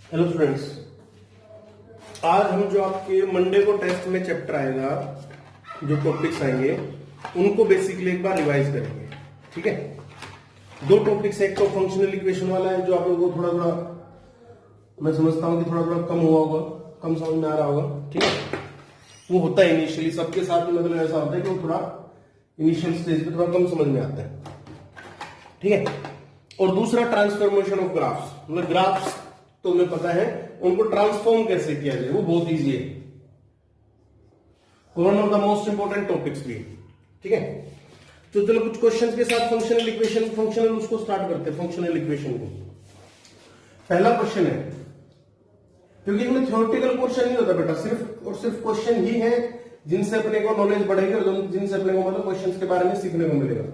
Hello students, आज हम जो आपके मंडे को टेस्ट में चैप्टर आएगा, जो टॉपिक्स आएंगे उनको बेसिकली एक बार रिवाइज करेंगे। ठीक है, दो टॉपिक्स, एक तो फंक्शनल इक्वेशन वाला है जो आप लोगों को थोड़ा थोड़ा मैं समझता हूं कि थोड़ा थोड़ा कम हुआ होगा, कम समझ में आ रहा होगा। ठीक है, वो होता है इनिशियली सबके साथ, मतलब ऐसा होता है कि वो थोड़ा इनिशियल स्टेज पे थोड़ा कम समझ में आता है। ठीक है, और दूसरा ट्रांसफॉर्मेशन ऑफ ग्राफ्स, मतलब ग्राफ्स तो हमें पता है, उनको ट्रांसफॉर्म कैसे किया जाए वो बहुत इजी है, one of the most important topics भी। ठीक है, तो चलो कुछ क्वेश्चंस के साथ फंक्शनल इक्वेशन, फंक्शनल उसको स्टार्ट करते हैं। फंक्शनल इक्वेशन को पहला क्वेश्चन है, क्योंकि इसमें थ्योरेटिकल क्वेश्चन नहीं होता बेटा, सिर्फ और सिर्फ क्वेश्चन ही है जिनसे अपने को नॉलेज बढ़ेगी और जिनसे अपने को मतलब क्वेश्चंस के बारे में सीखने को मिलेगा।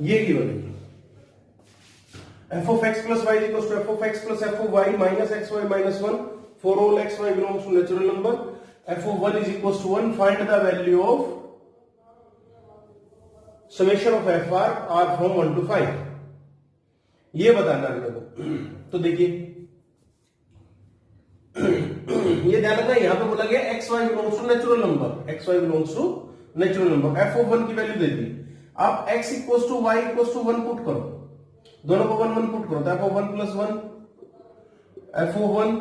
ये गिवन है, f of x plus y equals to f of x plus f of y minus x y minus 1 for all x y belongs to natural number, f of 1 is equals to 1, find the value of summation of f r from 1 to 5। ये बताना है लोगों। तो देखिए ये ध्यान रखना, यहां पे बोला गया x y belongs to natural number, x y belongs to natural number, f of 1 की वैल्यू दे दी। आप x equals to y equals to 1 put करो, दोनों को 1 1 पुट करो, तो F of 1 plus 1, f of 1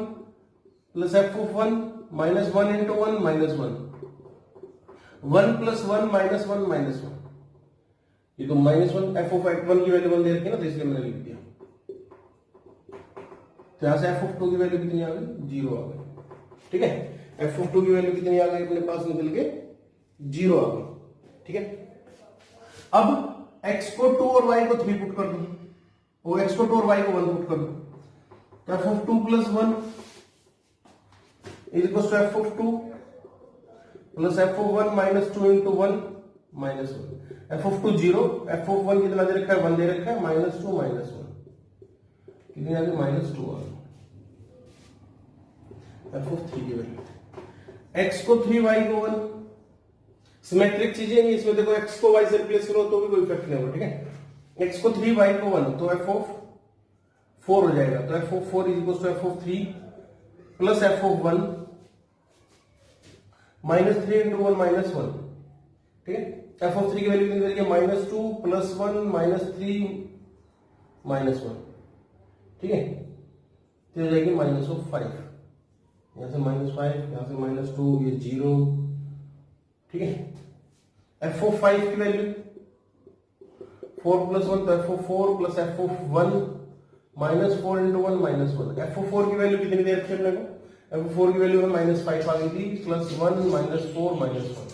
plus f of 1 minus 1 into 1 minus 1, 1 plus 1 minus 1 minus 1, ये तो माइनस 1, एफ ऑफ 1 की वैल्यू 1 दे रखी है ना, तो इसलिए मैंने लिख दिया। तो यहां से एफ ऑफ 2 की वैल्यू कितनी आ गई? 0 आ गई। ठीक है, एफ ऑफ 2 की वैल्यू कितनी आ गई अपने पास निकल के? 0 आ गई। ठीक है, अब x को 2 और y को 3 पुट कर दो, वो x को 2 और y को 1 पुट कर दो, तो f of 2 plus 1 is equal to f of 2 plus f of 1 minus 2 into 1 minus 1, f of 2 0, f of 1 कितना दे रखा है? 1 दे रखा है, माइनस 2 माइनस 1 कितनी आ गई? माइनस 2 आ गई। f ऑफ 3 की वैल्यू, x को 3 y को 1, सिमेट्रिक चीजें नहीं इसमें, देखो x को y से रिप्लेस करो तो भी कोई इफेक्ट नहीं होगा। ठीक है, x को 3 y को 1, तो f ऑफ 4 हो जाएगा, तो f of 4 is equal to f of 3 plus f of 1 minus 3 into 1 minus 1। ठीक है, f ऑफ 3 की वैल्यू कितनी है? Minus 2 plus 1 minus 3 minus 1। ठीक है, तो हो जाएगी माइनस ऑफ 5, यहां से माइनस 5, यहां से माइनस 2, ये 0। ठीक है, एफ ऑफ 5 की वैल्यू 4 प्लस 1, तो F of 4 plus f of 1 minus 4 into 1 minus 1, f of 4 की वैल्यू कितनी दे रखी है अपने को? एफ ऑफ 4 की वैल्यू में माइनस 5 आ गई थी, plus 1 minus 4 minus 1,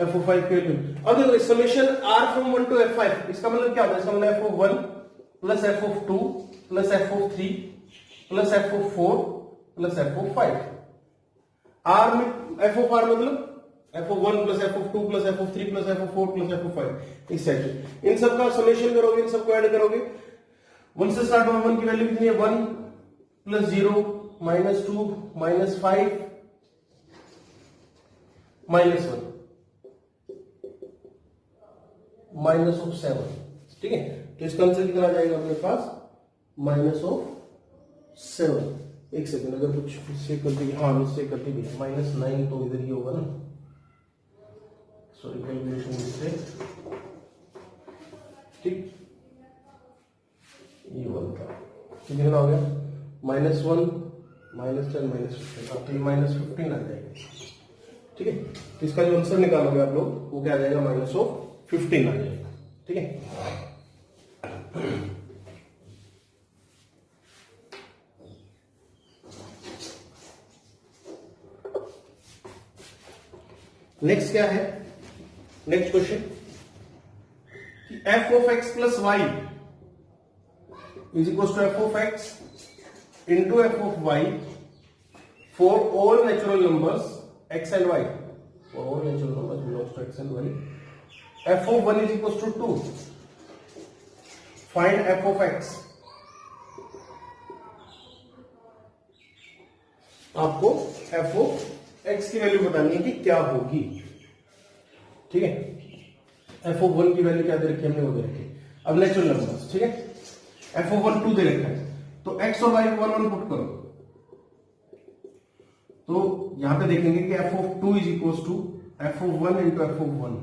f of 5 की वैल्यू। अब देखो summation R from 1 to f5, इसका मतलब क्या होता है? इसका मतलब f of 1 plus f of 2 plus f of 3 plus f of 4 plus f of 5। R में एफ ऑफ आर मतलब f of 1 plus f of 2 plus f of 3 plus f of 4 plus f of 5, इस set. इन सब का summation करोगे, इन सबको add करोगे, 1 से start होगा, 1 की वैल्यू कितनी है? 1 plus 0 minus 2 minus 5 minus 1 minus of 7। ठीक है, तो इसका आंसर कितना आ जाएगा अपने पास? Minus of 7। एक सेकंड, अगर कुछ मिस्टेक कर दी, हाँ मिस्टेक कर दी, माइनस 9 तो इधर ही होगा ना, सॉरी कैलकुलेशन मिस्टेक। ठीक, ये वाला था, कितना हो गया? माइनस 1 माइनस 10 माइनस 15, अब तो ये माइनस 15 आ जाएगा। ठीक है, तो इसका जो आंसर निकालोगे आप लोग, वो क्या आ जाएगा? माइनस ऑफ 15 आ जाएगा। ठीक है, नेक्स्ट क्या है? Next question, f of x plus y is equal to f of x into f of y for all natural numbers x and y, for all natural numbers belongs to x and y, f of 1 is equals to 2. Find f of x. आपको f of x की value बतानी है कि क्या होगी, ठीक है। f of 1 की वैल्यू क्या दे रखी है हमने, वो दे रखी है। अब नेचुरल नंबर्स, ठीक है, f of 1 2 दे रखा है, तो x और y को 1 1 पुट करो, तो यहां पे देखेंगे कि f of 2 is equal to f of 1 into f of 1।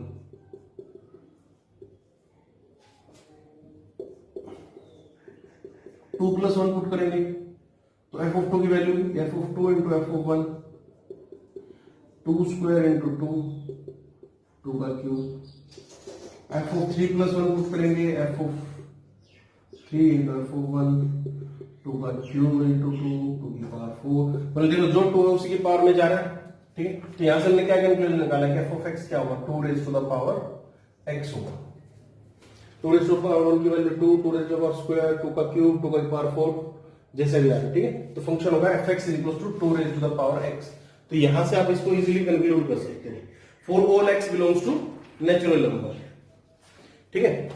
Two plus 1 put करेंगे तो f of 2 की value f of 2 into f of 1, 2 square into 2, 2 का cube. f of 3 plus 1 put करेंगे, f of 3 into f of 1, 2 का cube into 2, 2 की power 4। मतलब देखो जो 2 है उसी की पावर में जा रहा है, ठीक है। तो यहां से हमने क्या कंक्लूजन निकाला कि f of x क्या होगा, 2 raise to the power x होगा। 2 रेज टू द पावर 1 की value 2, 2 raise to the power square, 2 का क्यूब, 2 का पावर 4, जैसे भी आ रहा है, ठीक है। तो फंक्शन होगा fx is equal to 2 raise to the power x। तो यहां से आप इसको इजीली कंक्लूड कर सकते हैं, for all x belongs to natural number, ठीक है।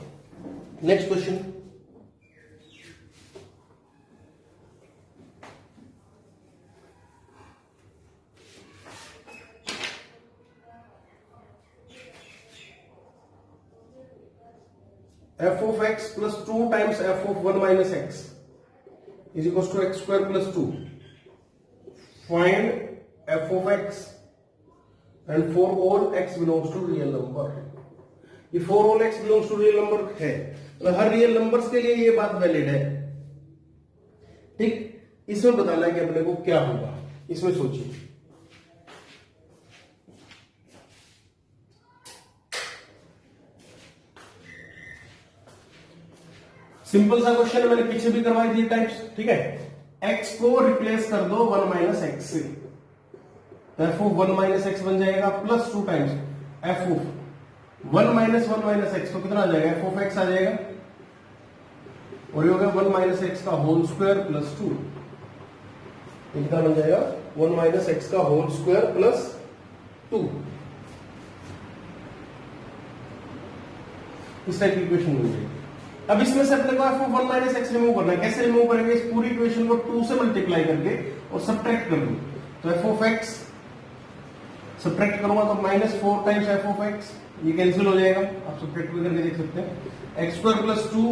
Next question, f of x plus 2 times f of 1 minus x is equals to x square plus 2. Find f of x and for all x belongs to real number. ये for all x belongs to real number है, मतलब हर real numbers के लिए ये बात valid है, ठीक। इसमें बताना है कि अपने को क्या होगा, इसमें सोचिए। सिंपल सा क्वेश्चन है, मैंने पीछे भी करवाई थी टाइप्स, ठीक है। x को रिप्लेस कर दो 1 माइनस एक्स से, तो f ऑफ 1 माइनस एक्स बन जाएगा plus 2 times f of 1 minus x, तो कितना आ जाएगा, f ऑफ x आ जाएगा, और ये हो गया 1 माइनस एक्स का होल स्क्वायर प्लस 2, कितना बन जाएगा 1 माइनस एक्स का होल स्क्वायर प्लस 2। इस टाइप की इक्वेशन मिल जाएगी। अब इसमें से अपने को f of 1 minus x remove करना है, कैसे रिमूव करेंगे, इस पूरी इक्वेशन को 2 से मल्टीप्लाई करके और सब्ट्रैक्ट कर दूं, तो f ऑफ x सब्ट्रैक्ट करूंगा तो minus 4 times f of x, ये कैंसिल हो जाएगा, आप सब्ट्रैक्ट भी करके देख सकते हैं। x square plus 2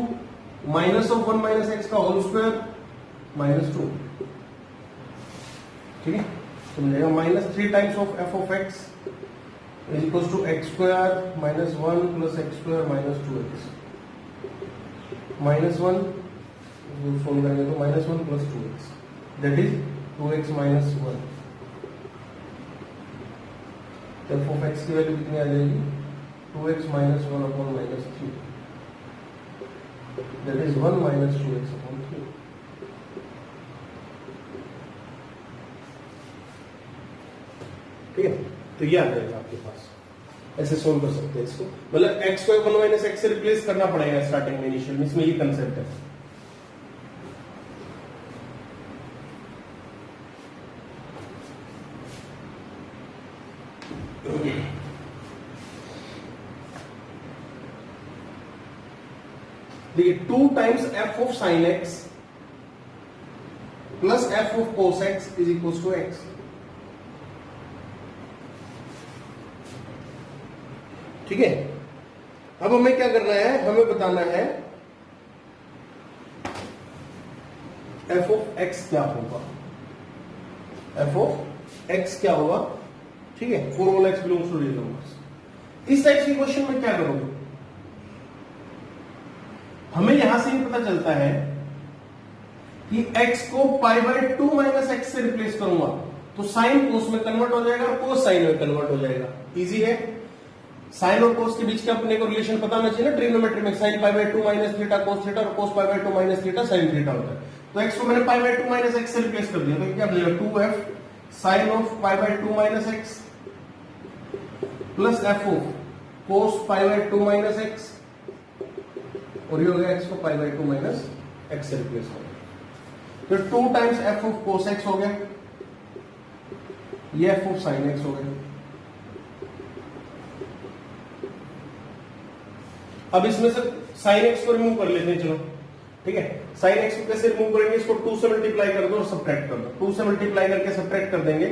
minus of 1 minus x का होल स्क्वायर माइनस 2, ठीक है। तो मिलेगा minus 3 times of f of x is equal to x square minus 1 plus x square minus 2x, minus 1 solve करेंगे तो minus 1 plus 2x, that is 2x minus 1। तो f of x की value कितनी आ जाएगी, 2x minus 1 upon minus 3, that is 1 minus 2x upon 3। ठीक है, तो ये आ जाएगा आपके पास, ऐसे सोल्व कर सकते हैं इसको। मतलब x को 1 माइनस एक्स से रिप्लेस करना पड़ेगा स्टार्टिंग में, इनिशियल में, इसमें ये कंसेप्ट है। देखिए 2 times f of sine x plus f of cos x is equal to x, ठीक है। अब हमें क्या करना है, हमें बताना है f ऑफ x क्या होगा, f ऑफ x क्या होगा, ठीक है, for all x belongs to real numbers. इस टाइप के क्वेश्चन में क्या करोगे, हमें यहां से ही पता चलता है कि x को पाई बाय 2 माइनस एक्स से रिप्लेस करूंगा तो साइन कोस में कन्वर्ट हो जाएगा, कोस साइन में कन्वर्ट हो जाएगा। इजी है, साइन और कोस के बीच का अपने को रिलेशन पता होना चाहिए ना ट्रिग्नोमेट्री में, sine pi by 2 minus theta cos theta और cos pi by 2 minus theta sine theta होता है। तो x को मैंने पाई बाय 2 माइनस एक्स से रिप्लेस कर दिया, तो क्या बनेगा 2f sine of pi by 2 minus X plus f of cos pi by 2 minus X, और ये हो गया x को पाई बाय 2 माइनस एक्स से रिप्लेस कर दिया, तो 2 times f of cos x हो गया ये एफ ऑफ साइन एक्स हो गया। अब इसमें से साइन एक्स को रिमूव कर लेते हैं, चलो ठीक है। साइन एक्स को कैसे रिमूव करेंगे, इसको 2 से मल्टीप्लाई कर दो और सब्ट्रैक्ट कर दो। 2 से मल्टीप्लाई करके सब्ट्रैक्ट कर देंगे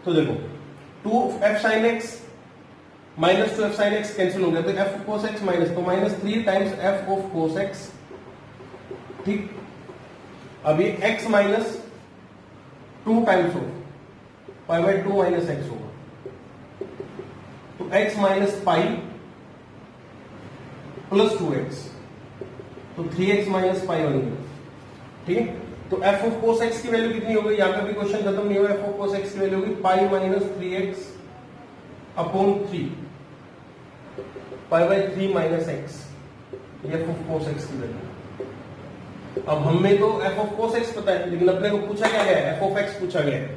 तो देखो 2f sin x minus 2f sin x cancel हो गया, तो f cos x माइनस, तो minus 3 times f of cos x, ठीक। अब ये x minus 2 times of pi by 2 minus x होगा, तो x minus pi plus 2x, तो 3x माइनस पाई बन गया, ठीक है। तो f ऑफ cos x की वैल्यू कितनी हो गई, यहां पे भी क्वेश्चन खत्म नहीं हुआ। f ऑफ cos x की वैल्यू होगी pi minus 3x upon 3 pi by 3 minus x, ये f ऑफ cos x की वैल्यू। अब हमें तो f ऑफ cos x पता है, लेकिन अपने को पूछा क्या गया है, f ऑफ x पूछा गया है,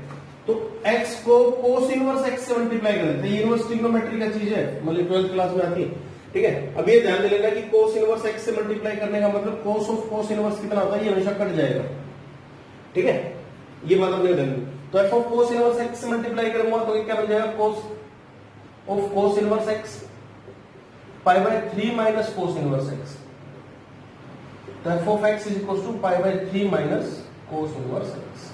तो x को cos इनवर्स x से मल्टीप्लाई कर लेते हैं। ये इनवर्स ट्रिग्नोमेट्री का चीज है, मतलब 12th क्लास में आती है, ठीक है। अब ये ध्यान दे लेना कि cos इनवर्स x से मल्टीप्लाई करने का मतलब cos ऑफ cos इनवर्स कितना होता है, ये हमेशा कट जाएगा, ठीक है। ये बात अपने ध्यान में, तो f of cos inverse x से मल्टीप्लाई करूंगा तो ये क्या बन जाएगा, cos of cos inverse x pi by 3 minus cos inverse x, तो f of x is equal to pi by 3 minus cos inverse x।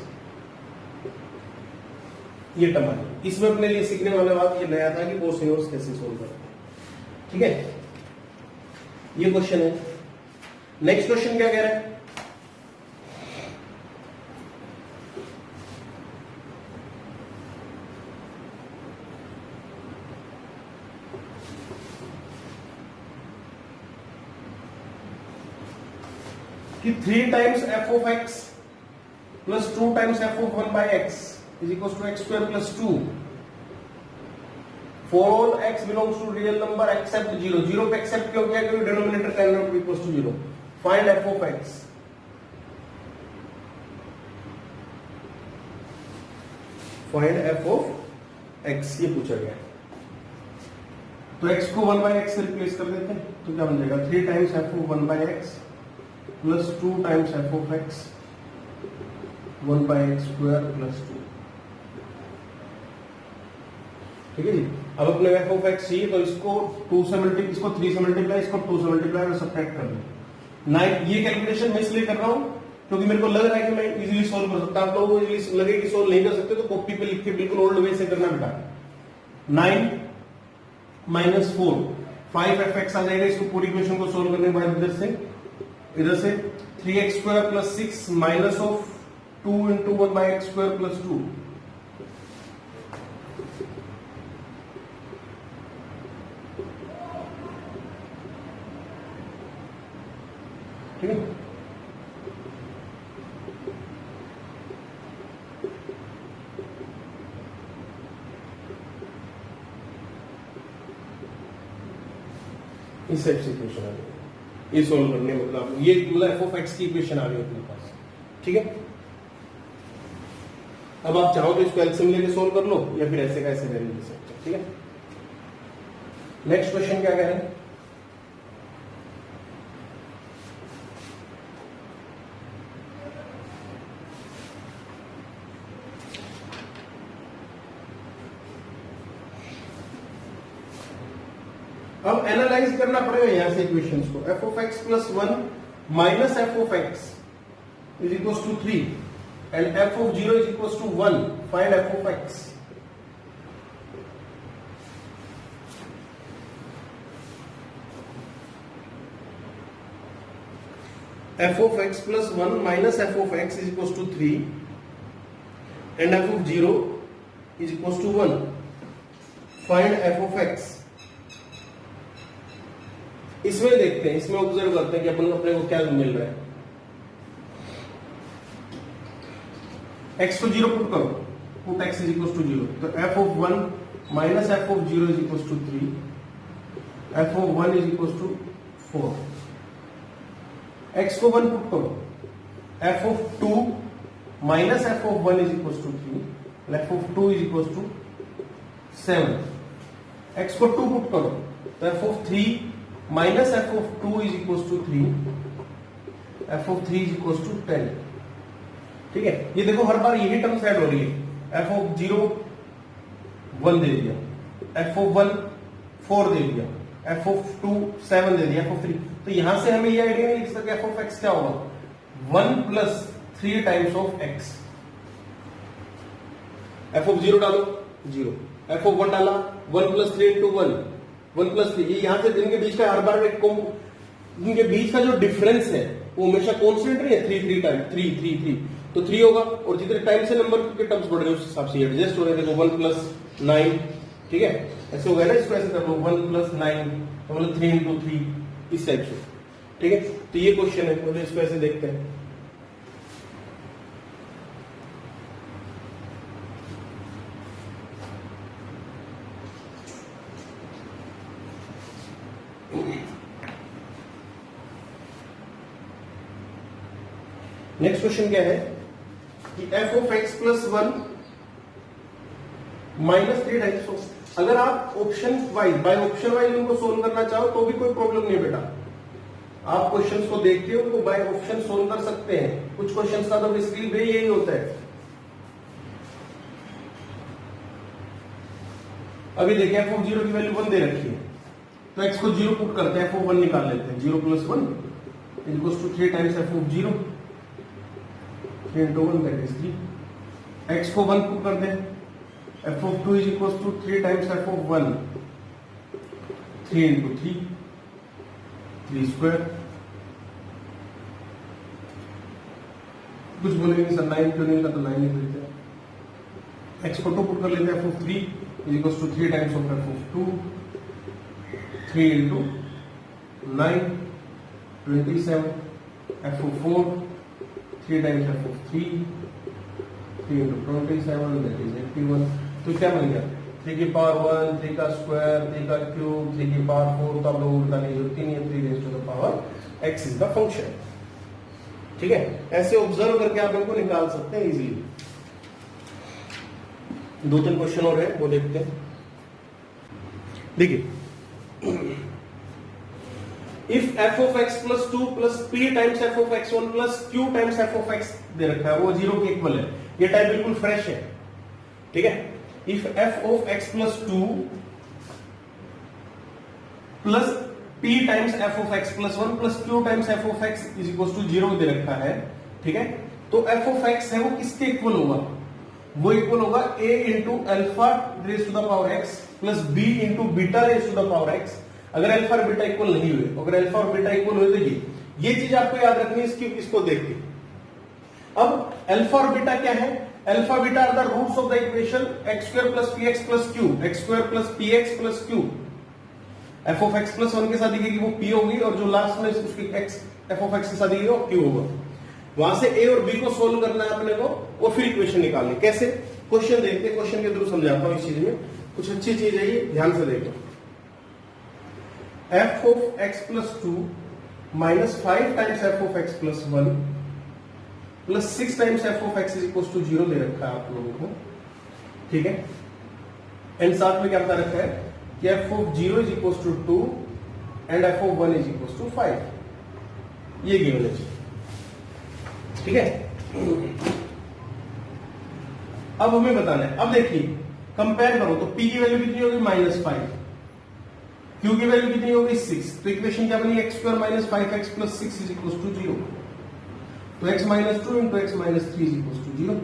ये टर्म है, इसमें अपने लिए सीखने वाला बात ये नया था कि cos इनवर्स कैसे सोल्व करते हैं, ठीक है। ये क्वेश्चन है। नेक्स्ट क्वेश्चन क्या कह रहा है, कि 3 times f of x plus 2 times f of 1 by x is equal to x square plus 2 for all x belongs to real number except 0। 0 पे एक्सेप्ट क्यों किया, क्योंकि denominator can not be equal to 0। Find f of x, find f of x, ये पूछा गया। तो x को 1 by x से रिप्लेस कर देते हैं, तो क्या बन जाएगा 3 times f of 1 by x plus 2 times f of x 1 by x square plus 2, ठीक है जी। अब अपने f ऑफ x चाहिए, तो इसको 2 से मल्टीप्लाई, इसको 3 से मल्टीप्लाई, इसको 2 से मल्टीप्लाई और सब्ट्रैक्ट कर दो। 9 ये कैलकुलेशन मैं इसलिए कर रहा हूं क्योंकि मेरे को लग रहा है कि मैं इजीली सॉल्व कर सकता हूं। आप लोगों को इजीली लगे कि सॉल्व नहीं कर सकते तो कॉपी पे लिख के बिल्कुल ओल्ड वे से करना बेटा। 9 माइनस 4 5f(x) आ जाएगा, इसको पूरी इक्वेशन को सोल्व करने के बाद इधर से 3x square plus 6 minus of 2 into 1 by x square plus 2, ठीक है। इस टाइप से इक्वेशन आ गई, ये सोल्व करने मतलब ये f ऑफ x की इक्वेशन आ गई अपने पास, ठीक है। अब आप चाहो तो इसको एलसीएम लेके सोल्व कर लो या फिर ऐसे का ऐसे वैल्यू ले सकते हो, ठीक है। नेक्स्ट क्वेश्चन क्या कह रहे हैं, अब एनालाइज करना पड़ेगा यहां से इक्वेशंस को। f of x plus 1 minus f of x is equal to 3 and f of 0 is equal to 1। Find f of x। f of x plus 1 minus f of x is equals to 3 and f of 0 is equals to 1. Find f of x. इसमें देखते हैं, इसमें observe करते हैं कि अपन अपने को क्या मिल रहा है। x को 0 पुट करो, put x is equals to 0, तो f of 1 minus f of 0 is equals to 3, f of 1 is equals to 4. x को 1 पुट करो, f of 2 minus f of 1 is equals to 3, f of 2 is equals to 7. x को 2 put करो, तो f of 3 minus f of 2 is equals to 3, f of 3 is equals to 10. ठीक है, ये देखो हर बार यही टर्म्स ऐड हो रही है। f of 0 1 दे दिया, एफ ऑफ 1 4 दे दिया, एफ ऑफ 2 7 दे दिया, एफ ऑफ 3। तो यहां से हमें ये आइडिया नहीं लिख सकते एफ ऑफ एक्स क्या होगा 1 plus 3 times of x. F of 0 डालो 0, एफ ऑफ 1 डाला 1 प्लस 3 इंटू 1 प्लस 3। ये यहां से इनके बीच का हर बार इनके बीच का जो डिफरेंस है वो हमेशा कॉन्स्टेंट नहीं है, 3 टाइम 3 तो 3 होगा, और जितने टाइम से नंबर के टर्म्स बढ़ रहे हैं उस हिसाब से एडजस्ट हो रहे हैं। देखो 1 प्लस 9, ठीक है, ऐसे हो गया ना, इसको ऐसे कर लो 1 प्लस 9 तो मतलब 3 इंटू 3 इस टाइप से, ठीक है। तो ये क्वेश्चन है, मतलब इसको ऐसे देखते हैं। नेक्स्ट क्वेश्चन क्या है कि f of x plus 1 minus 3 times of. अगर आप option wise by option wise उनको सोल्व करना चाहो तो भी कोई प्रॉब्लम नहीं बेटा, आप क्वेश्चंस को देख के उनको बाय ऑप्शन सोल्व कर सकते हैं। कुछ क्वेश्चंस का तो बेसिकली वे यही होता है। अभी देखिए एफ ऑफ 0 की वैल्यू 1 दे रखी है, तो एक्स को 0 पुट करते हैं, एफ ऑफ 1 निकाल लेते हैं। 0 plus 1 equals to 3 times F of 0, 3 into 1 that is 3। x को 1 पुट कर दें, f of 2 is equals to 3 times f of 1, 3 into 3, 3 square। कुछ बोलेंगे नहीं सर 9 क्यों नहीं लिखा, तो 9 लिख लेते हैं। x को 2 पुट कर लेते हैं, f of 3 is equals to 3 times of f of 2, 3 into 9, 27, f of 4 3 times f of 3 into 27 that is 81। तो क्या बन गया 3 की पावर 1, 3 का स्क्वायर, 3 का क्यूब, 3 की पावर 4। तो आप लोगों को बताने की जरूरत नहीं है, 3 raise to the power x is the function, ठीक है। ऐसे ऑब्जर्व करके आप इनको निकाल सकते हैं इजीली। 2-3 क्वेश्चन और है वो देखते हैं। देखिए if F of x plus 2 plus P times F of X 1 plus Q times F of X दे रखा है, वो 0 के इक्वल है। ये टाइप बिल्कुल फ्रेश है, ठीक है। If F of x plus 2 plus P times F of x plus 1 plus Q times F of x is equal to 0 दे रखा है, ठीक है। तो एफ ऑफ एक्स है वो किसके इक्वल होगा, वो इक्वल होगा a into alpha raise to the power x plus b into beta raise to the power x. अगर अल्फा और बीटा इक्वल नहीं हुए, अगर अल्फा और बीटा इक्वल हुए तो ये चीज आपको याद रखनी है इसको देख के। अब अल्फा और बीटा क्या है, alpha beta are the roots of the equation x square plus p x plus q, x square plus p x plus q. F of x plus 1 के साथ दिखेगी वो पी होगी, और जो लास्ट में उसकी एक्स एफ ऑफ एक्स के साथ दिखेगी वो क्यू होगा। वहां से ए और बी को सोल्व करना है अपने को, और फिर इक्वेशन निकालनी। कैसे, क्वेश्चन देखते हैं, क्वेश्चन के थ्रू समझाता हूं। इस चीज में कुछ अच्छी चीज है, ये ध्यान से देखो। F of x plus 2 minus 5 times F of x plus 1 plus 6 times F of x is equal to 0 दे रखा है आप लोगों को, ठीक है। एंड साथ में क्या बता रखा है कि f of 0 is equal to 2 and f of 1 is equal to 5। ये गिवन है, ठीक है। अब हमें बताना है, अब देखिए कंपेयर करो तो p की वैल्यू कितनी होगी -5, q की वैल्यू कितनी होगी 6। तो इक्वेशन क्या बनी, x square minus 5x plus 6 is equal to 0। तो x minus 2 into x minus 3 is equal to 0।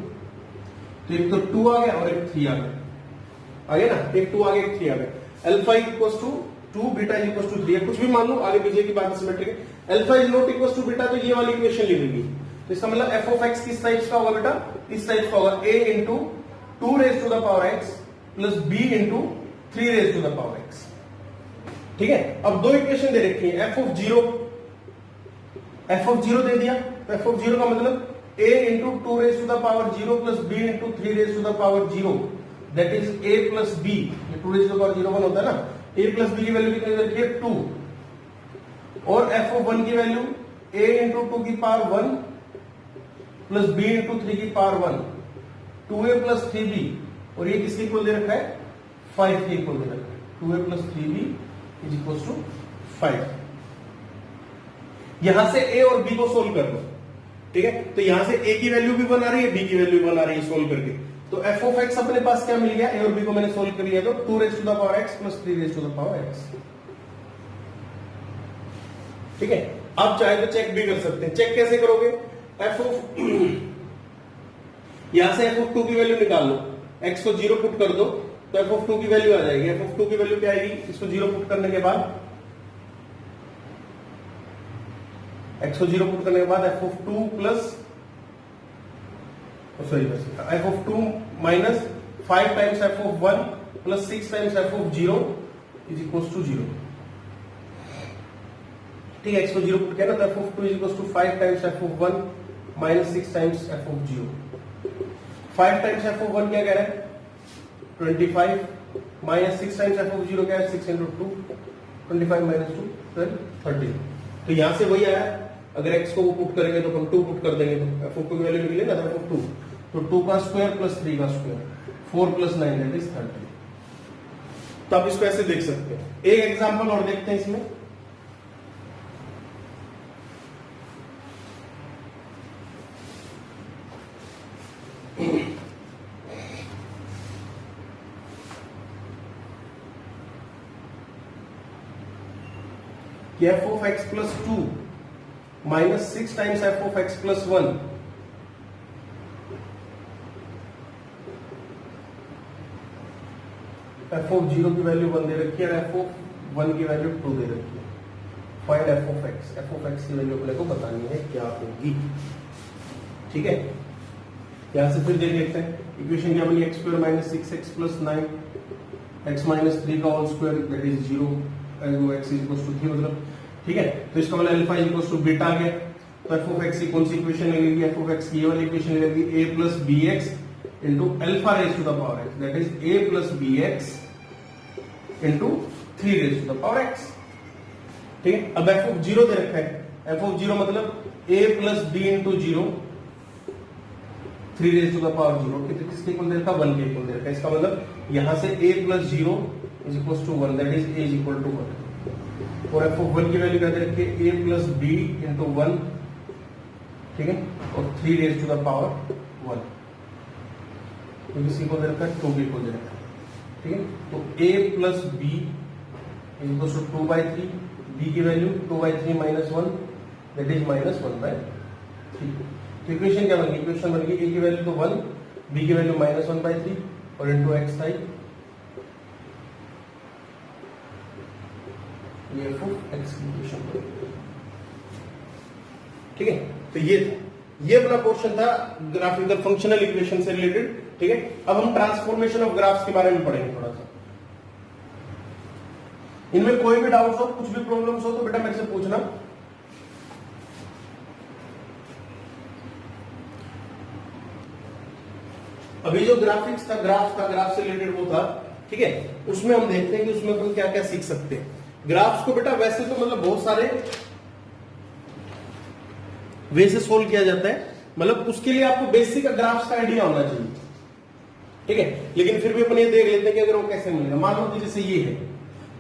तो एक तो 2 आ गया और एक 3 आ गया, ना, एक 2 आ गया एक 3 आ गया। Alpha equal to 2 beta is equal to 3, कुछ भी मान लो, आगे पीछे की बात सिमेट्रिक है। Alpha is not equal to beta, तो ये वाली इक्वेशन लिखेगी। तो इसका मतलब एफ ऑफ एक्स किस टाइप का होगा बेटा, इस टाइप का होगा, a into 2 raise to the power x plus b into 3 raise to the power x, ठीक है। अब दो इक्वेशन दे रखी है, एफ ऑफ 0 दे दिया, तो एफ ऑफ 0 का मतलब a into 2 raise to the power 0 plus b into 3 raise to the power 0, that is a plus b। 2 raise to the power 0 1 होता है ना, a प्लस b की वैल्यू कितनी दे रखी है 2, और एफ ऑफ 1 की वैल्यू a इंटू 2 की पावर 1 प्लस b इंटू 3 की पावर 1, 2a प्लस 3b, और ये किसके इक्वल दे रखा है 5 के इक्वल दे रखा है। 2a plus 3b is equal to 5। यहां से a और b को सोल्व कर लो, ठीक है। तो यहां से a की वैल्यू भी बना रही है, b की वैल्यू बना रही है सोल्व करके। तो एफ ऑफ एक्स अपने पास क्या मिल गया, ए और बी को मैंने सोल्व कर लिया, तो 2 raise to the power x plus 3 raise to the power x. ठीक है, आप चाहे तो चेक भी कर सकते हैं। चेक कैसे करोगे, एफ ऑफ यहां से एफ ऑफ 2 की वैल्यू निकाल लो, एक्स को 0 पुट कर दो तो एफ ऑफ 2 की वैल्यू आ जाएगी। एफ ऑफ 2 की वैल्यू क्या आएगी, इसको 0 पुट करने के बाद, एक्स को 0 पुट करने के बाद f of 2 plus sorry f of 2 minus 5 times F of 1 plus 6 times F of 0 is equal to 0। ठीक है, एक्स को 0 पुट किया ना, तो F of 2 is equal to 5 times F of 1 minus 6 times F of 0। 5 times F of 1 क्या कह रहा है 25 माइनस 6 टाइम्स एफ ऑफ 0 क्या है 6 इंटू 2, 25 माइनस 2 12 30। तो यहां से वही आया, अगर x को वो पुट करेंगे तो हम 2 पुट कर देंगे तो एफ ऑफ 2 की वैल्यू निकले ना, एफ ऑफ 2 तो 2 का स्क्वायर प्लस 3 का स्क्वायर 4 प्लस 9 दैट इज 30। तो आप इसको ऐसे देख सकते हैं। एक एग्जांपल और देखते हैं इसमें। F of x plus 2 minus 6 times F of x plus 1 f of 0 की वैल्यू 1 दे रखी है और एफ ऑफ 1 की वैल्यू 2 दे रखी है। Find F of x, F of X की वैल्यू अपने को बतानी है क्या होगी। ठीक है, यहां से फिर देख लेते हैं इक्वेशन क्या बनी, x square minus 6x plus 9 X minus 3 का whole square that is 0 X is equal to 3 मतलब। ठीक है, तो इसका मतलब alpha is equal to beta आ गया। तो एफ ऑफ एक्स की कौन सी इक्वेशन लगेगी, एफ ऑफ एक्स की ये वाली इक्वेशन लगेगी a plus B X into alpha raise to the power X that is a plus B X into 3 raise to the power x. ठीक है, अब एफ ऑफ 0 दे रखा है, एफ ऑफ 0 मतलब a plus b into 0 3 raise to the power 0 किसके equal दे रखा, 1 के इक्वल दे रखा है। इसका मतलब यहां से a plus 0 is equal to 1 that is a is equal to 1। और एफ ऑफ 1 की वैल्यू क्या दे रखी है, a प्लस बी इंटू 1। ठीक है, और 3 रेज टू द पावर 1 तो किसी को दे रखा है 2 के इक्वल दे रखा है। ठीक है, तो a plus b is equal to 2/3, b की value 2/3 minus 1 that is minus 1/3। तो इक्वेशन क्या बन गई, इक्वेशन बन गई a की वैल्यू तो 1, b की वैल्यू माइनस 1/3 और इंटू एक्स आई ये एफ ऑफ एक्स की इक्वेशन। ठीक है, तो ये अपना पोर्शन था ग्राफिकल फंक्शनल इक्वेशन से रिलेटेड। ठीक है, अब हम ट्रांसफॉर्मेशन ऑफ ग्राफ्स के बारे में पढ़ेंगे थोड़ा सा। इनमें कोई भी डाउट हो, कुछ भी प्रॉब्लम्स हो तो बेटा मेरे से पूछना। अभी जो ग्राफिक्स था, ग्राफ से रिलेटेड वो था। ठीक है, उसमें हम देखते हैं कि उसमें हम क्या क्या सीख सकते हैं। ग्राफ्स को बेटा वैसे तो मतलब बहुत सारे वे से सोल्व किया जाता है, मतलब उसके लिए आपको बेसिक ग्राफ्स का आइडिया होना चाहिए। ठीक है, लेकिन फिर भी अपन ये देख लेते हैं कि अगर वो कैसे मिलेगा। मान लो कि जैसे ये है,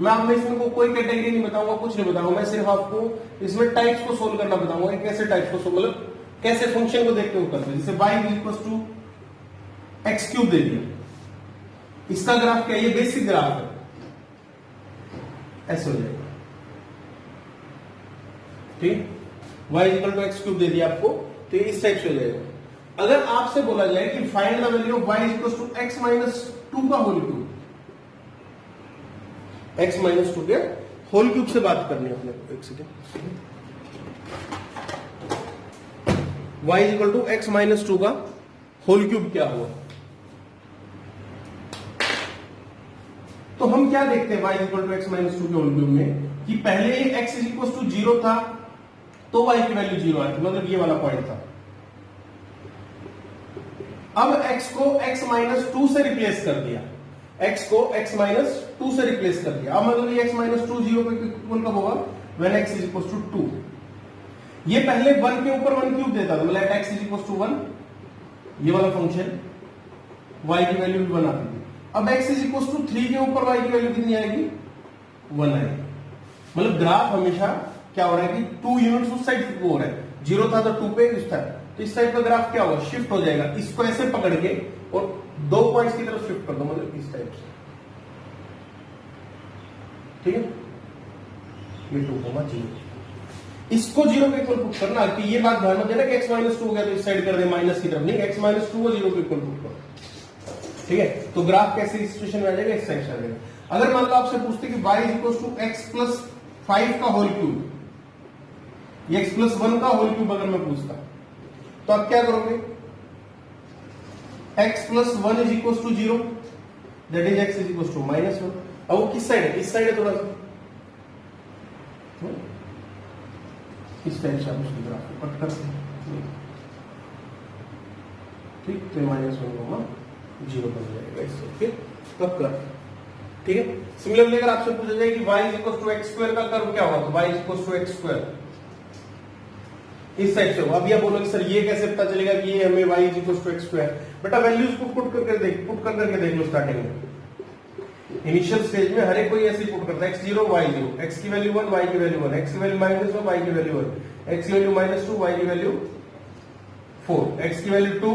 मैं आपको इसमें को कोई कैटेगरी नहीं बताऊंगा, कुछ नहीं बताऊंगा, मैं सिर्फ आपको इसमें टाइप्स को सोल्व करना बताऊंगा, कैसे टाइप्स को सोल्व, मतलब कैसे फंक्शन को देख के वो करते हैं। जैसे y equal to X cube दे दिया, इसका ग्राफ क्या है, ये बेसिक ग्राफ है, ऐसे हो जाएगा। ठीक, y equal to X cube दे दिया आपको, तो इस टाइप से हो जाएगा। अगर आपसे बोला जाए कि find the value of y equal to x minus 2 का होल क्यूब, x माइनस 2 के होल क्यूब से बात करनी है अपने को। एक second, y equal to x minus 2 का होल क्यूब क्या हुआ, तो हम क्या देखते हैं y equal to x minus 2 के होल क्यूब में कि पहले x इज इक्वल टू 0 था तो y की वैल्यू 0 आई थी, मतलब ये वाला पॉइंट था। अब x को x माइनस 2 से रिप्लेस कर दिया, x को x माइनस 2 से रिप्लेस कर दिया। अब मतलब ये x माइनस 2 0 के इक्वल कब होगा, when x is equal to 2। ये पहले 1 के ऊपर 1 क्यूब देता था, मतलब x इज इक्वल टू 1, ये वाला फंक्शन y की वैल्यू भी 1 आती थी। अब x इज इक्वल टू 3 के ऊपर y की वैल्यू कितनी आएगी, 1 आएगी। मतलब ग्राफ हमेशा क्या हो रहा है कि 2 यूनिट्स उस साइड हो रहा है, 0 था तो 2 पे इस टाइप, तो इस टाइप का ग्राफ क्या होगा, शिफ्ट हो जाएगा। इसको ऐसे पकड़ के और 2 पॉइंट्स की तरफ शिफ्ट कर दो, मतलब इस टाइप से, ठीक है, ये 2,0। इसको 0 के इक्वल पुट करना, कि ये बात ध्यान में देना कि x माइनस 2 हो गया तो इस साइड कर दे माइनस की तरफ, नहीं, x माइनस 2 को 0 के इक्वल पुट करो, ठीक है। तो ग्राफ कैसे सिचुएशन में आ जाएगा, इस साइड से आ जाएगा। अगर मान लो आपसे पूछते कि y equal to x plus 5 का होल क्यूब, x प्लस 1 का होल क्यूब अगर मैं पूछता, तो आप क्या करोगे, x plus 1 is equal to 0, that is x is equal to minus 1। अब वो किस साइड है, इस साइड है थोड़ा सा, इस टाइप से आप उसकी ग्राफ को कट करते हैं, ठीक, तो माइनस 1 0 बन जाएगा इससे, ठीक, कब कर, ठीक है। सिमिलरली अगर आपसे पूछा जाए कि y is equal to x square का कर्व क्या होगा, तो y is equal to x square इस साइड से होगा। अब यह बोलोगे सर ये कैसे पता चलेगा कि ये हमें y is equal to x square, बेटा वैल्यूज को पुट करके देख लो स्टार्टिंग में, इनिशियल स्टेज में हर एक कोई ऐसे पुट करता है, x0 y0, x की वैल्यू 1 y की वैल्यू 1, x की वैल्यू माइनस 1 y की वैल्यू 1, x की वैल्यू माइनस 2 y की वैल्यू 4, x की वैल्यू 2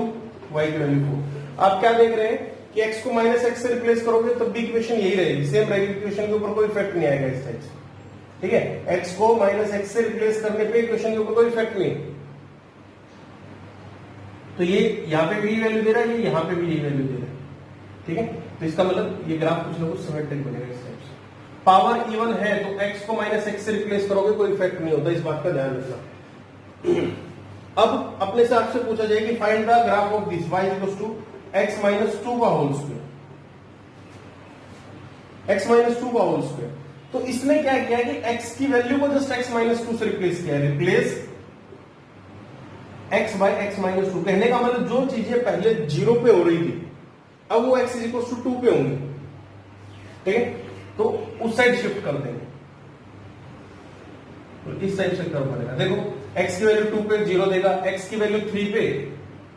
y की वैल्यू 4। आप क्या देख रहे हैं कि x को माइनस x से रिप्लेस करोगे तब भी इक्वेशन यही रहेगी, सेम रहेगी, इक्वेशन के ऊपर कोई इफेक्ट नहीं आएगा इस टाइप से, ठीक है। x को माइनस x से रिप्लेस करने पे इक्वेशन के ऊपर कोई इफेक्ट नहीं, तो ये यहां पे भी यही वैल्यू दे रहा है, ये यहां पे भी यही वैल्यू दे रहा है, ठीक है। तो इसका मतलब ये ग्राफ कुछ ना कुछ सिमेट्रिक बनेगा इस टाइप से। पावर इवन है तो x को माइनस x से रिप्लेस करोगे कोई इफेक्ट नहीं होता, इस बात का ध्यान रखना। अब अपने से आपसे पूछा जाए कि find the graph of this y equals to x minus 2 का होल स्क्वायर, x माइनस 2 का होल स्क्वायर। तो इसने क्या किया कि x की वैल्यू को जस्ट x माइनस 2 से रिप्लेस किया, replace x by x minus 2। कहने का मतलब जो चीजें पहले 0 पे हो रही थी अब वो x इज इक्वल टू 2 पे होंगी, ठीक है, तो उस साइड शिफ्ट कर देंगे, तो इस साइड से कर्व बनेगा। देखो x की वैल्यू 2 पे 0 देगा, x की वैल्यू 3 पे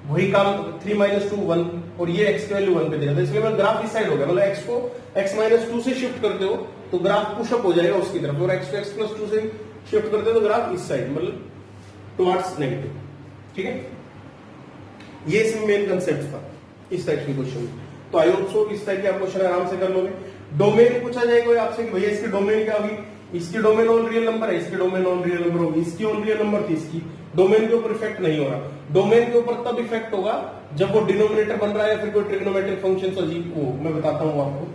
वही काम 3 माइनस 2 1, और ये x की वैल्यू 1 पे देगा, तो इसलिए ग्राफ इस साइड हो गया, मतलब x को x माइनस 2 से शिफ्ट करते हो तो ग्राफ पुशअप हो जाएगा उसकी तरफ, और x को x प्लस 2 से शिफ्ट करते हो तो ग्राफ इस साइड, मतलब टुवर्ड्स नेगेटिव, ठीक है। ये इसमें मेन कंसेप्ट था इस टाइप के क्वेश्चन। तो आई होप सो इस टाइप के आप क्वेश्चन आराम से कर लोगे। डोमेन पूछा जाएगा आपसे कि भैया इसकी डोमेन क्या होगी, इसकी डोमेन ऑन रियल नंबर है, इसकी डोमेन ऑन रियल नंबर होगी, इसकी ऑन रियल नंबर थी, इसकी डोमेन के ऊपर इफेक्ट नहीं हो रहा। डोमेन के ऊपर तब इफेक्ट होगा जब वो डिनोमिनेटर बन रहा है या फिर कोई ट्रिग्नोमेट्रिक फंक्शन अजीब हो, मैं बताता हूं आपको।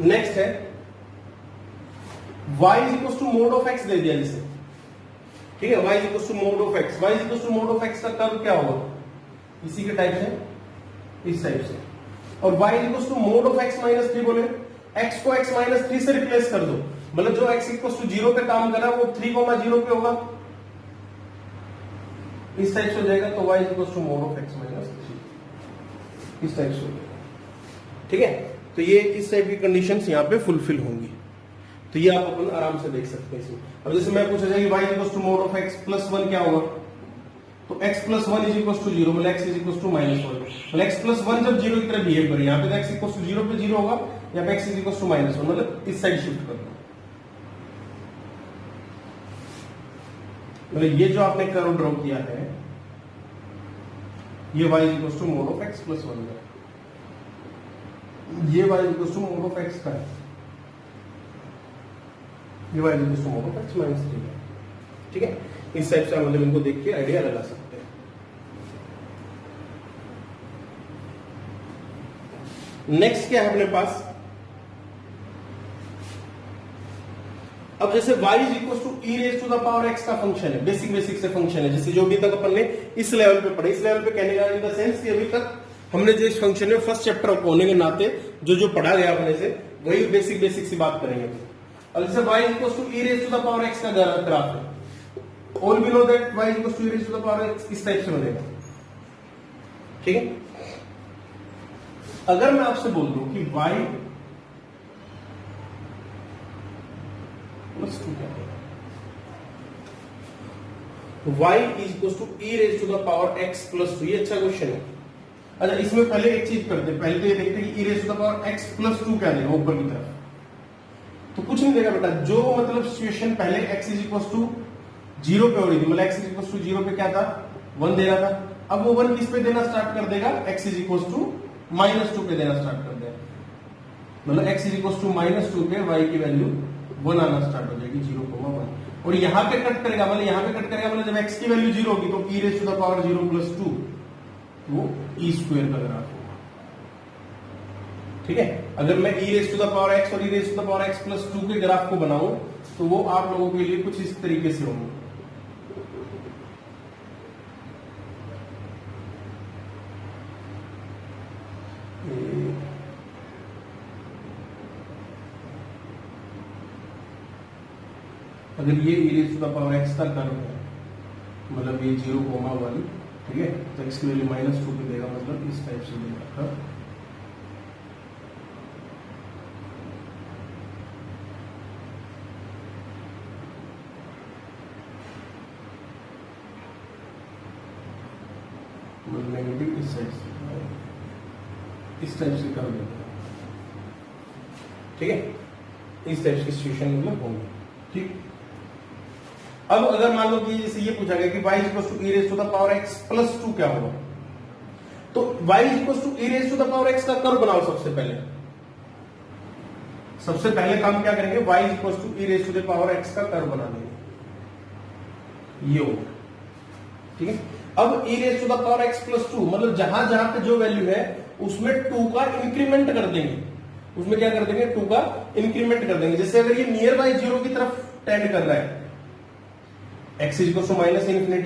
नेक्स्ट है y is equal to mod of x दे दिया जिसे, ठीक है, y is equal to mod of x, y is equal to mod of x का कर्व क्या होगा, इसी के टाइप से, इस टाइप से। और y is equal to mod of x minus 3 बोले, x को x माइनस 3 से रिप्लेस कर दो, मतलब जो x इक्वल टू 0 पे काम कर रहा है वो 3,0 पे होगा, इस टाइप से हो जाएगा, तो y is equal to mod of x minus 3 इस टाइप से हो जाएगा, ठीक है। तो ये इस टाइप की कंडीशंस यहाँ पे फुलफिल होंगी, तो ये आप अपन आराम से देख सकते हैं इसमें। अब जैसे मैं पूछा जाए कि y equal to mod of x plus 1 क्या होगा, तो x plus 1 is equal to 0, मतलब x is equal to minus 1, मतलब x प्लस 1 जब 0 की तरह बिहेव करे, यहाँ पे तो x इक्वल टू 0 पे 0 होगा, यहाँ पे x is equal to minus 1, मतलब इस साइड शिफ्ट करना, मतलब ये जो आपने कर्व ड्रॉ किया है ये y is equal to mod of x plus 1 है, ये y equal to mod of x का है, ये y equal to mod of x minus 3 है, ठीक है। इस टाइप से हम मतलब इनको देख के आइडिया लगा सकते हैं। नेक्स्ट क्या है अपने पास, अब जैसे y is equal to e raise to the power x का फंक्शन है, बेसिक से फंक्शन है, जैसे जो अभी तक अपन ने इस लेवल पे पढ़ा, इस लेवल पे कहने का इन द सेंस कि अभी तक हमने जो इस फंक्शन में फर्स्ट चैप्टर होने के नाते जो पढ़ा गया अपने से वही बेसिक सी बात करेंगे। अब जैसे y equal to e raise to the power x का ग्राफ है, all we know that y equal to e raise to the power x इस टाइप से बनेगा, ठीक है। अगर मैं आपसे बोल दूं कि y प्लस 2 क्या है, y is equal to e raise to the power x plus 2, ये अच्छा क्वेश्चन है। अच्छा इसमें पहले एक चीज करते हैं, पहले तो ये देखते हैं कि e raise to the power x plus 2 क्या देगा ऊपर की तरफ, तो कुछ नहीं देगा बेटा, जो मतलब सिचुएशन पहले x is equal to zero पे हो रही थी, मतलब x is equal to zero पे क्या था, 1 दे रहा था। अब वो 1 किस पे देना स्टार्ट कर देगा, एक्स इज इक्वल टू -2 पे देना स्टार्ट कर देगा, मतलब एक्स इज इक्वल टू -2 पे वाई की वैल्यू 1 आना स्टार्ट हो जाएगी, 0,1। और यहां पे कट करेगा, मतलब यहां पे कट करेगा, मतलब जब एक्स की वैल्यू 0 होगी तो e raise to the power 0 + 2 वो e स्क्वायर का ग्राफ होगा। ठीक है, अगर मैं e raise to the power x और e raise to the power x + 2 के ग्राफ को बनाऊं तो वो आप लोगों के लिए कुछ इस तरीके से होंगे। अगर ये e raise to the power x का कर्व है, मतलब ये 0,1, ठीक है, तो x की वैल्यू -2 पे देगा, मतलब इस टाइप से देगा कर्व। नेगेटिव इस साइड से, इस टाइप से कर देते हैं, ठीक है, इस टाइप की सिचुएशन मतलब होंगे। ठीक, अब अगर मान लो कि जैसे ये पूछा गया कि y = e raise to the power x + 2 क्या होगा, तो y = e raise to the power x का कर्व बनाओ। सबसे पहले काम क्या करेंगे, y = e raise to the power x का कर्व बना देंगे, ये होगा। ठीक है, अब e raise to the power x + 2, मतलब जहां जहां पे जो वैल्यू है उसमें 2 का इंक्रीमेंट कर देंगे, उसमें क्या कर देंगे, 2 का इंक्रीमेंट कर देंगे। जैसे अगर ये नियर बाय 0 की तरफ टेंड कर रहा है, x = -∞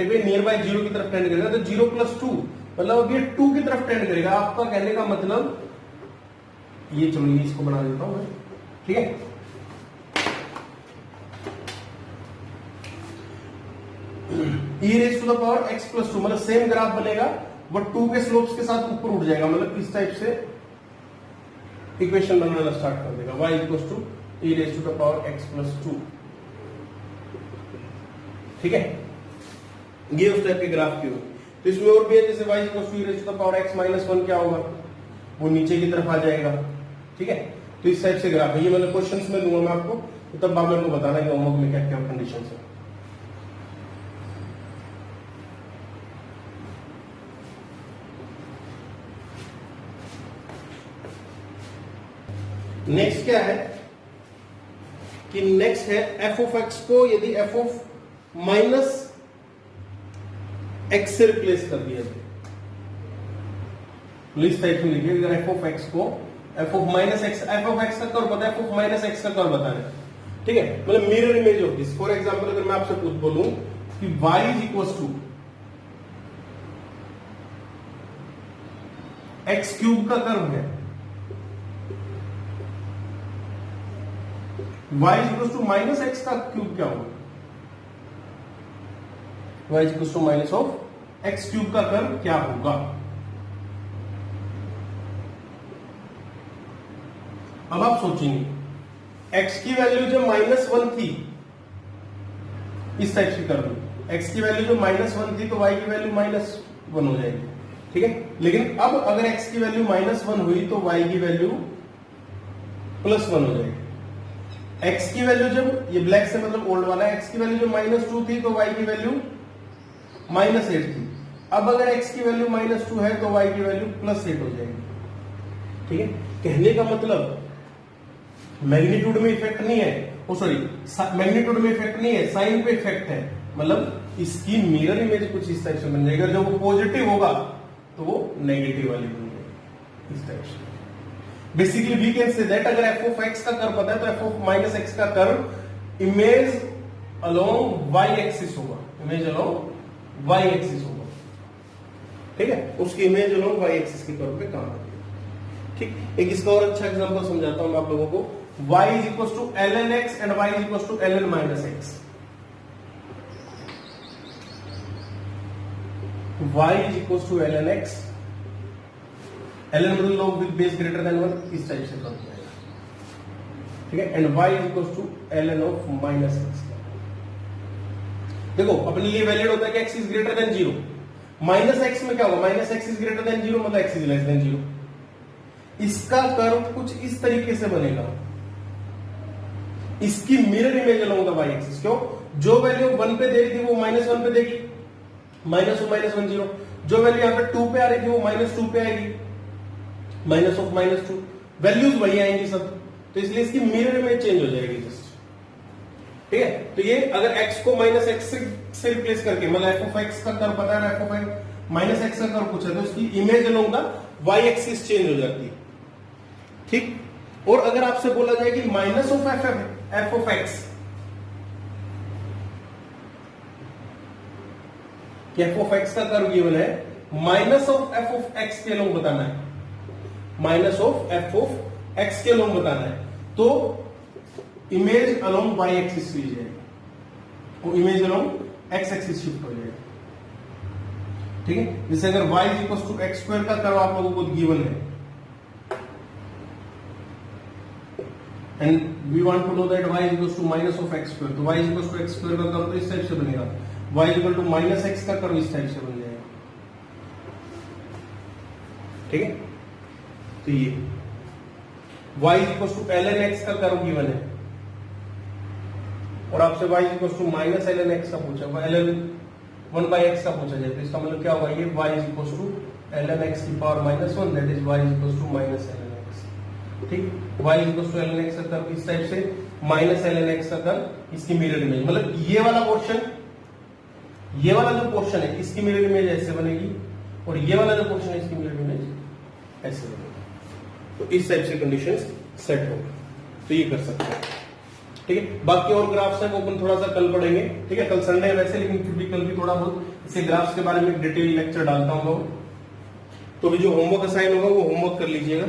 पे नियर बाय 0 की तरफ टेंड करेगा, तो 0 + 2 मतलब अब ये 2 की तरफ टेंड करेगा। आपका कहने का मतलब ये, चलो ये इसको बना देता हूं मैं, ठीक है। e raise to the power x + 2 मतलब सेम ग्राफ बनेगा, बट 2 के स्लोप्स के साथ ऊपर उठ जाएगा, मतलब इस टाइप से इक्वेशन बनाना स्टार्ट कर देगा, y = e raise to the power x + 2। ठीक है, ये उस टाइप के ग्राफ की होगी। तो इसमें और भी है, जैसे y = e raise to the power x - 1 क्या होगा, वो नीचे की तरफ आ जाएगा। ठीक है, तो इस टाइप से ग्राफ है, ये मतलब क्वेश्चंस में दूंगा मैं आपको, तो तब आप मेरे को बताना कि होमवर्क में क्या क्या कंडीशंस है। नेक्स्ट क्या है कि नेक्स्ट है f(x) को यदि f -x से रिप्लेस कर दिया जाए, इस टाइप में लिखिए, अगर f(x) को f का कर्व पता है, f -x का कर्व बता है, ठीक है, मतलब mirror image of this. For example अगर मैं आपसे कुछ बोलूं कि y = x³ का कर्व है, y = -x का क्यूब क्या होगा, y = -x³ का कर्व क्या होगा। अब आप सोचेंगे, x की वैल्यू जो -1 थी, इस टाइप से कर दो, x की वैल्यू जो -1 थी तो y की वैल्यू -1 हो जाएगी। ठीक है, लेकिन अब अगर x की वैल्यू -1 हुई तो y की वैल्यू +1 हो जाएगी। x की वैल्यू जब, ये ब्लैक से मतलब ओल्ड वाला है, x की वैल्यू जो -2 थी तो y की वैल्यू -8 थी। अब अगर x की वैल्यू -2 है तो y की वैल्यू +8 हो जाएगी। ठीक है, कहने का मतलब मैग्नीट्यूड में इफेक्ट नहीं है, मैग्नीट्यूड में इफेक्ट नहीं है, साइन पे इफेक्ट है, मतलब इसकी मिरर इमेज कुछ इस टाइप से बन जाएगी। जब वो पॉजिटिव होगा तो वो नेगेटिव वाली बन जाएगी, इस टाइप से। Basically we can say that अगर f(x) का कर्व पता है तो f -x का curve image along y axis होगा, इमेज अलोंग y एक्सिस होगा। ठीक है, उसकी इमेज अलोंग y एक्सिस के कर्व पे काम करती है। ठीक, एक इसका और अच्छा एग्जांपल समझाता हूं मैं आप लोगों को। y = ln x and y = ln -x। y = ln x, ln मतलब log with base greater than 1, इस टाइप से कर जाएगा। ठीक है, and y = ln of -x। देखो अपने लिए वैलिड होता है कि x is greater than 0, -x में क्या होगा, -x इज ग्रेटर देन 0 मतलब x इज लेस देन 0। इसका कर्व कुछ इस तरीके से बनेगा, इसकी mirror image along the y axis. क्यों? जो वैल्यू 1 पे दे रही थी वो -1 पे देगी, -1 0। जो वैल्यू यहाँ पे 2 पे आ रही थी वो -2 पे आएगी, -2। वैल्यूज वही आएंगी सब, तो इसलिए इसकी मिरर इमेज चेंज हो जाएगी जस्ट। ठीक है, तो ये अगर x को -x से रिप्लेस करके, मतलब f(x) का कर्व पता है, f(-x) का कर्व पूछा तो उसकी image along the y axis change हो जाती है। ठीक, और अगर आपसे बोला जाए कि माइनस ऑफ f(x) f(x) का कर्व गिवन है, माइनस ऑफ f(x) के अलोंग बताना है, माइनस ऑफ f(x) के अलोंग बताना है, तो इमेज अलोंग वाई एक्सिस ली जाएगी, वो image along x axis shift हो जाएगी। ठीक है, जैसे अगर y = x² का कर्व आप लोगों को गिवन है and we want to know that y = -(x²), तो y = x² का कर्व तो इस टाइप से बनेगा, y = -x का कर्व इस टाइप से बन जाएगा। ठीक है, तो ये y = ln x का कर्व गिवन है और आपसे y = -ln x का पूछा, ln 1/x का पूछा जाए, तो इसका मतलब क्या होगा, ये y = ln x की power -1, that is y = -ln x। ठीक, y = ln x का कर्व इस टाइप से, -ln x का कर्व इसकी मिरर इमेज, मतलब ये वाला पोर्शन, ये वाला जो पोर्शन है इसकी मिरर इमेज ऐसे बनेगी और ये वाला जो पोर्शन है इसकी मिरर इमेज ऐसे बनेगी। तो इस टाइप से कंडीशंस सेट होगा, तो ये कर सकते हैं। ठीक है, बाकी और ग्राफ्स हैं वो अपन थोड़ा सा कल पढ़ेंगे। ठीक है, कल संडे है वैसे, लेकिन फिर भी कल भी थोड़ा बहुत इसे ग्राफ्स के बारे में डिटेल लेक्चर डालता हूं, तो भी जो होमवर्क असाइन होगा वो होमवर्क कर लीजिएगा।